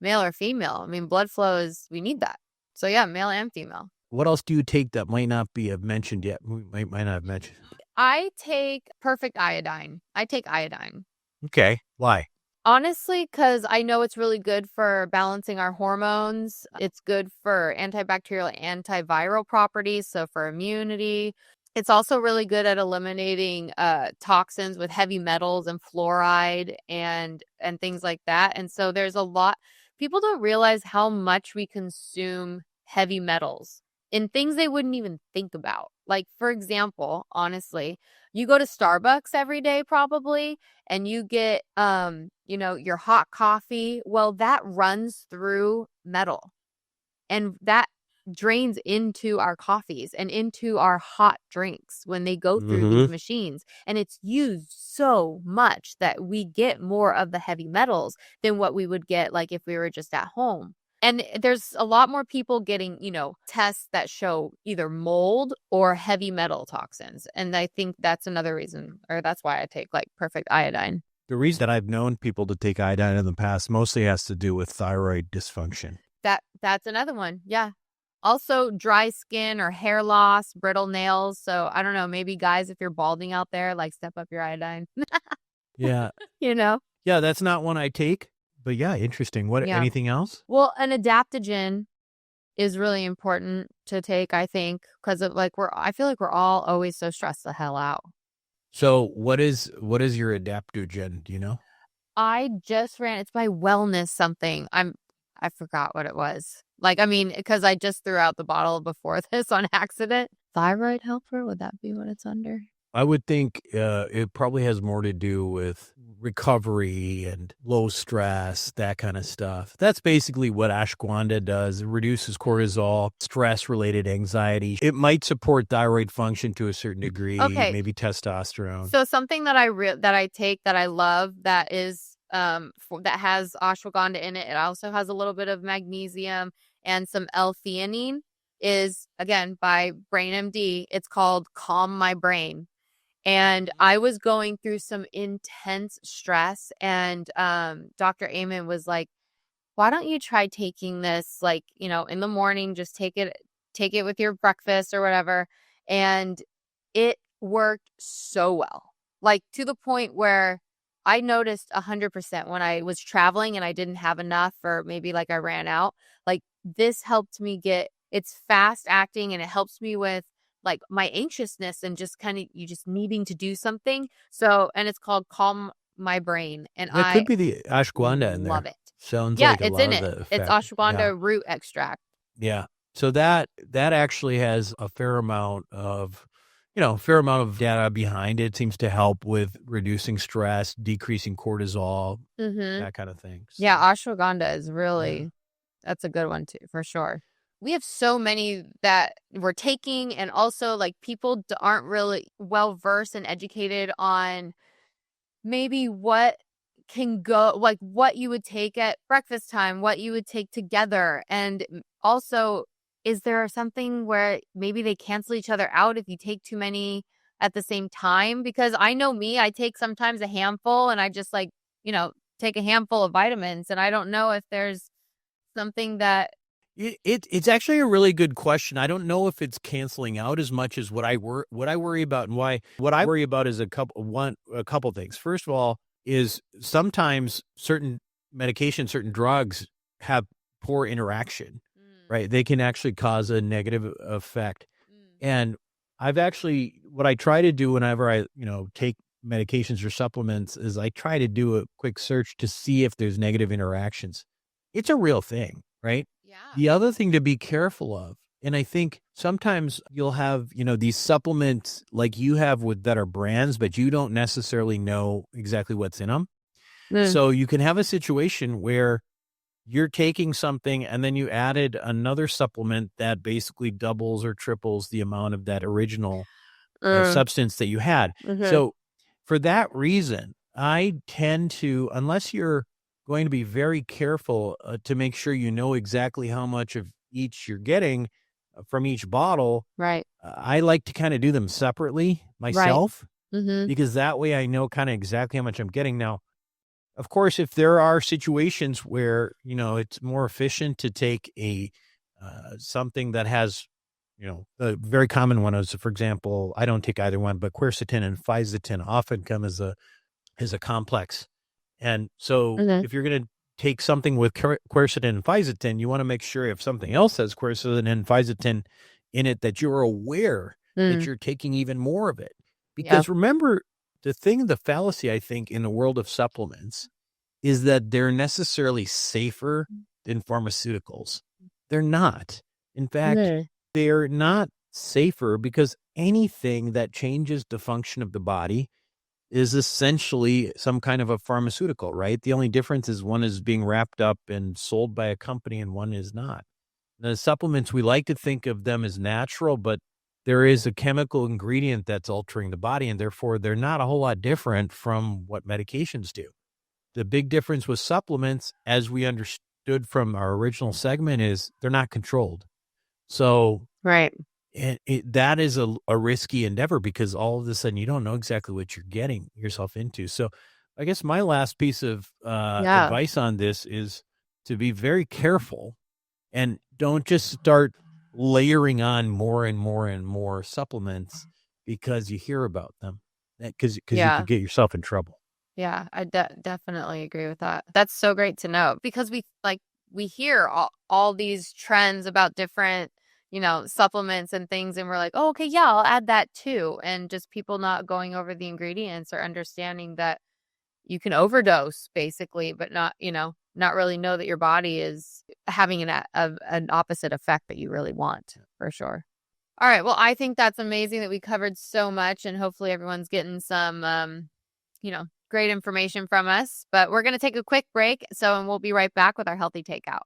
Male or female. I mean, blood flow we need that. So yeah, male and female. What else do you take that might not be mentioned yet? Might not have mentioned. I take Perfect Iodine. I take iodine. Okay. Why? Honestly, because I know it's really good for balancing our hormones. It's good for antibacterial, antiviral properties. So for immunity. It's also really good at eliminating toxins with heavy metals and fluoride and things like that. And so there's a lot. People don't realize how much we consume heavy metals in things they wouldn't even think about. Like, for example, honestly, you go to Starbucks every day probably, and you get, your hot coffee. Well, that runs through metal. And that drains into our coffees and into our hot drinks when they go through these machines. And it's used so much that we get more of the heavy metals than what we would get like if we were just at home. And there's a lot more people getting, tests that show either mold or heavy metal toxins. And I think that's another reason, or that's why I take like Perfect Iodine. The reason that I've known people to take iodine in the past mostly has to do with thyroid dysfunction. That's another one. Yeah. Also dry skin or hair loss, brittle nails. So I don't know, maybe guys, if you're balding out there, like step up your iodine. Yeah. Yeah, that's not one I take, but yeah, interesting. Anything else? Well, an adaptogen is really important to take, I think, because of I feel like we're all always so stressed the hell out. So what is your adaptogen? Do you know? I just it's by Wellness something. I forgot what it was. Because I just threw out the bottle before this on accident. Thyroid helper, would that be what it's under? I would think it probably has more to do with recovery and low stress, that kind of stuff. That's basically what ashwagandha does. It reduces cortisol, stress-related anxiety. It might support thyroid function to a certain degree, maybe testosterone. So something that I take that I love that is that has ashwagandha in it. It also has a little bit of magnesium and some L-theanine is, again, by BrainMD. It's called Calm My Brain. And I was going through some intense stress and Dr. Amen was like, why don't you try taking this in the morning, just take it with your breakfast or whatever. And it worked so well, to the point where I noticed 100% when I was traveling and I didn't have enough, or maybe I ran out, this helped me it's fast acting and it helps me with my anxiousness and just kind of you just needing to do something. So, and it's called Calm My Brain. And it could be the ashwagandha in there. Love it. Sounds like it's in it. It's ashwagandha root extract. Yeah. So that actually has a fair amount of a fair amount of data behind it. Seems to help with reducing stress, decreasing cortisol, that kind of thing. So, Yeah, ashwagandha is really, that's a good one too, for sure. We have so many that we're taking, and also like people aren't really well versed and educated on maybe what can go, like what you would take at breakfast time, what you would take together. And also, is there something where maybe they cancel each other out if you take too many at the same time? Because I know me, I take sometimes a handful, and I just like, take a handful of vitamins, and I don't know if there's something that it's actually a really good question. I don't know if it's canceling out as much as what I worry about, and why. What I worry about is a couple things. First of all, is sometimes certain medications, certain drugs have poor interaction, right? They can actually cause a negative effect. And what I try to do whenever I, take medications or supplements is I try to do a quick search to see if there's negative interactions. It's a real thing, right? Yeah. The other thing to be careful of, and I think sometimes you'll have, these supplements like you have that are brands, but you don't necessarily know exactly what's in them. So you can have a situation where you're taking something and then you added another supplement that basically doubles or triples the amount of that original substance that you had. So for that reason, I tend to, unless you're going to be very careful to make sure you know exactly how much of each you're getting from each bottle. Right. I like to kind of do them separately myself, because that way I know kind of exactly how much I'm getting. Now, of course, if there are situations where, it's more efficient to take something that has, a very common one is, for example, I don't take either one, but quercetin and fisetin often come as a complex. And so if you're going to take something with quercetin and fisetin, you want to make sure if something else has quercetin and fisetin in it, that you're aware that you're taking even more of it. Because remember, the fallacy, I think, in the world of supplements is that they're necessarily safer than pharmaceuticals. They're not. In fact, they're not safer because anything that changes the function of the body is essentially some kind of a pharmaceutical, right? The only difference is one is being wrapped up and sold by a company and one is not. The supplements, we like to think of them as natural, but there is a chemical ingredient that's altering the body, and therefore they're not a whole lot different from what medications do. The big difference with supplements, as we understood from our original segment, is they're not controlled. So and that is a risky endeavor, because all of a sudden you don't know exactly what you're getting yourself into. So I guess my last piece of advice on this is to be very careful and don't just start layering on more and more and more supplements because you hear about them, because you could get yourself in trouble. Yeah, I definitely agree with that. That's so great to know, because we hear all these trends about different, supplements and things, and we're like, oh, okay, yeah, I'll add that too. And just people not going over the ingredients or understanding that you can overdose basically, but not really know that your body is having an opposite effect that you really want, for sure. All right. Well, I think that's amazing that we covered so much, and hopefully everyone's getting some, great information from us. But we're going to take a quick break. And we'll be right back with our healthy takeout.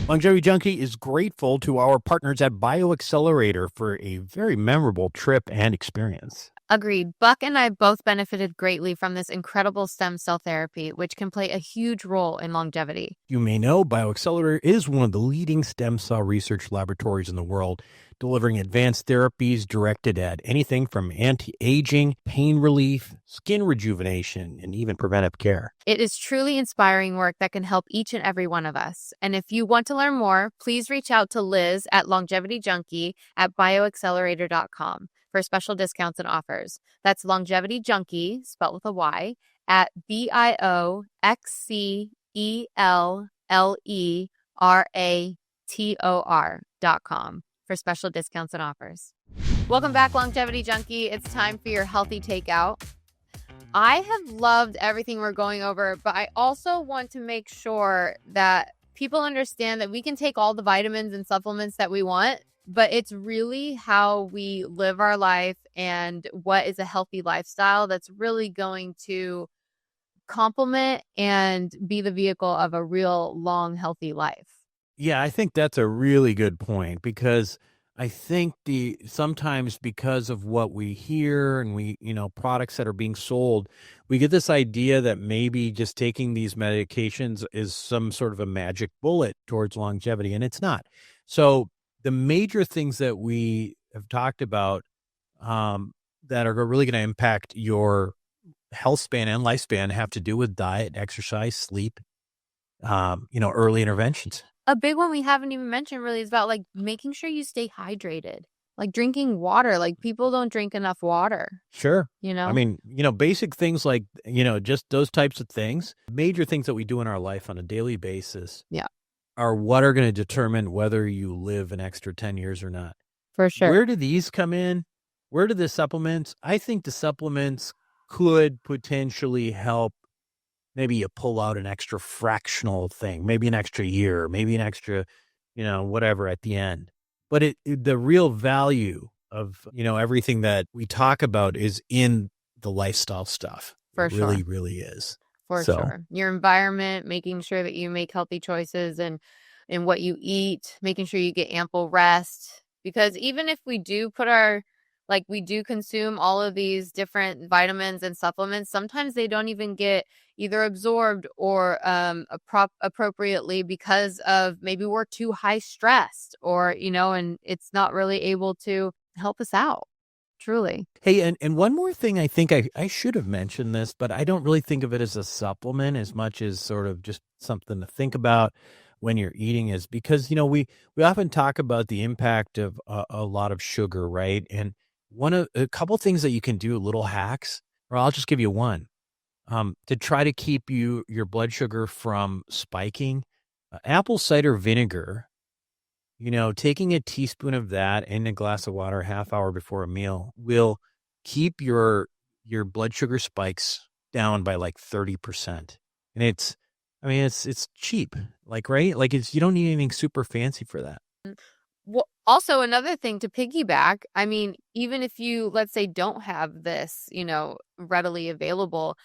Longevity Junkie is grateful to our partners at BioAccelerator for a very memorable trip and experience. Agreed. Buck and I both benefited greatly from this incredible stem cell therapy, which can play a huge role in longevity. You may know BioAccelerator is one of the leading stem cell research laboratories in the world, delivering advanced therapies directed at anything from anti-aging, pain relief, skin rejuvenation, and even preventive care. It is truly inspiring work that can help each and every one of us. And if you want to learn more, please reach out to Liz at Longevity Junkie at bioaccelerator.com for special discounts and offers. That's Longevity Junkie, spelled with a Y, at BioAccelerator.com for special discounts and offers. Welcome back, Longevity Junkie. It's time for your healthy takeout. I have loved everything we're going over, but I also want to make sure that people understand that we can take all the vitamins and supplements that we want, but it's really how we live our life and what is a healthy lifestyle that's really going to complement and be the vehicle of a real long, healthy life. Yeah, I think that's a really good point, because I think sometimes because of what we hear and products that are being sold, we get this idea that maybe just taking these medications is some sort of a magic bullet towards longevity, and it's not. So the major things that we have talked about, that are really going to impact your health span and lifespan have to do with diet, exercise, sleep, early interventions. A big one we haven't even mentioned really is about, like, making sure you stay hydrated, like drinking water. Like, people don't drink enough water. Sure. You know? I mean, basic things like, just those types of things, major things that we do in our life on a daily basis, Yeah, are what are going to determine whether you live an extra 10 years or not. for sure. Where do these come in? Where do the supplements? I think the supplements could potentially help. Maybe you pull out an extra fractional thing, maybe an extra year, maybe an extra, whatever at the end. But the real value of, everything that we talk about is in the lifestyle stuff. For it really, sure. really is. For sure. Your environment, making sure that you make healthy choices and in what you eat, making sure you get ample rest. Because even if we do we do consume all of these different vitamins and supplements, sometimes they don't even get either absorbed or appropriately because of maybe we're too high stressed or, and it's not really able to help us out. Truly. Hey, and one more thing, I think I should have mentioned this, but I don't really think of it as a supplement as much as sort of just something to think about when you're eating, is because, we often talk about the impact of a lot of sugar, right? And a couple things that you can do, little hacks, or I'll just give you one, to try to keep your blood sugar from spiking. Apple cider vinegar, taking a teaspoon of that in a glass of water a half hour before a meal will keep your blood sugar spikes down by like 30%. And it's cheap, right? Like you don't need anything super fancy for that. Well, also another thing to piggyback, I mean, even if you, let's say, don't have this, readily available,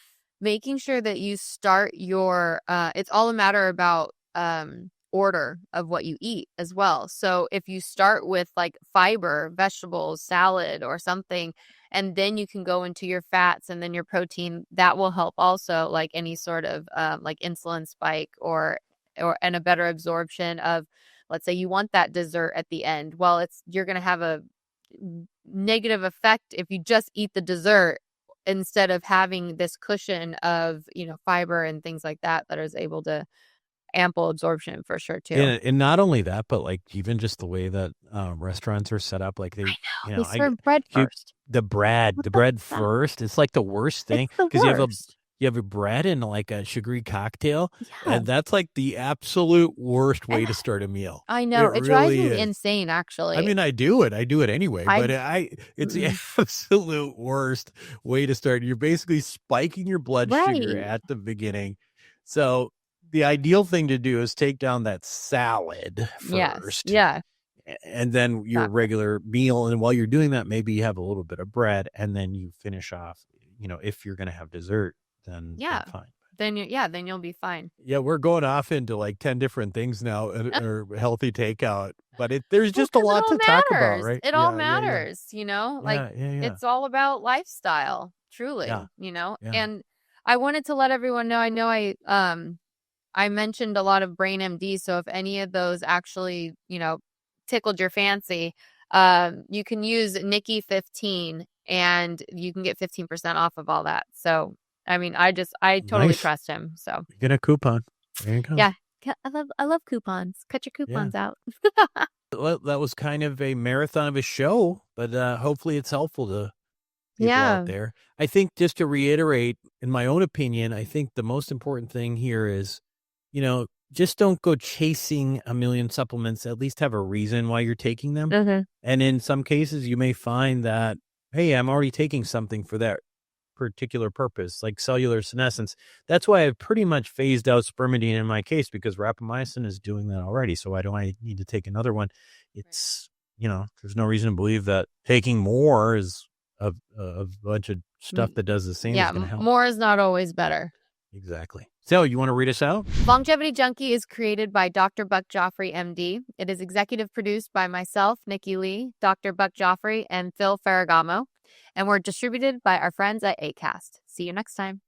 making sure that you start it's all a matter about order of what you eat as well. So if you start with like fiber, vegetables, salad or something, and then you can go into your fats and then your protein, that will help also, like any sort of like insulin spike and a better absorption of, let's say you want that dessert at the end. Well, you're going to have a negative effect if you just eat the dessert instead of having this cushion of, fiber and things like that is able to ample absorption for sure too. And not only that, but like even just the way that restaurants are set up, like they serve bread first. The bread first. It's like the worst thing because you have a bread and like a sugary cocktail, yeah. And that's like the absolute worst way to start a meal. I know. It drives me insane, actually. I mean, I do it anyway, but it's the absolute worst way to start. You're basically spiking your blood sugar at the beginning. So the ideal thing to do is take down that salad first. Yeah. And then your regular meal. And while you're doing that, maybe you have a little bit of bread and then you finish off, if you're going to have dessert, then fine. Then you'll be fine. Yeah, we're going off into like 10 different things now, or healthy takeout, but there's just a lot to talk about, right? It all matters, it's all about lifestyle, truly, and I wanted to let everyone know, I mentioned a lot of Brain MD. So if any of those actually, tickled your fancy, you can use Nikki 15 and you can get 15% off of all that. So, I mean, I totally trust him. So you get a coupon. There you go. Yeah. I love coupons. Cut your coupons out. Well, that was kind of a marathon of a show, but hopefully it's helpful to people out there. I think, just to reiterate, in my own opinion, I think the most important thing here is, just don't go chasing a million supplements. At least have a reason why you're taking them. Mm-hmm. And in some cases, you may find that, hey, I'm already taking something for that particular purpose, like cellular senescence. That's why I've pretty much phased out spermidine in my case, because rapamycin is doing that already. So why do I need to take another one? It's there's no reason to believe that taking more is a bunch of stuff that does the same is going to help. More is not always better. Exactly. So you want to read us out? Longevity Junkie is created by Dr. Buck Joffrey, MD. It is executive produced by myself, Nikki Leigh, Dr. Buck Joffrey, and Phil Ferragamo. And we're distributed by our friends at Acast. See you next time.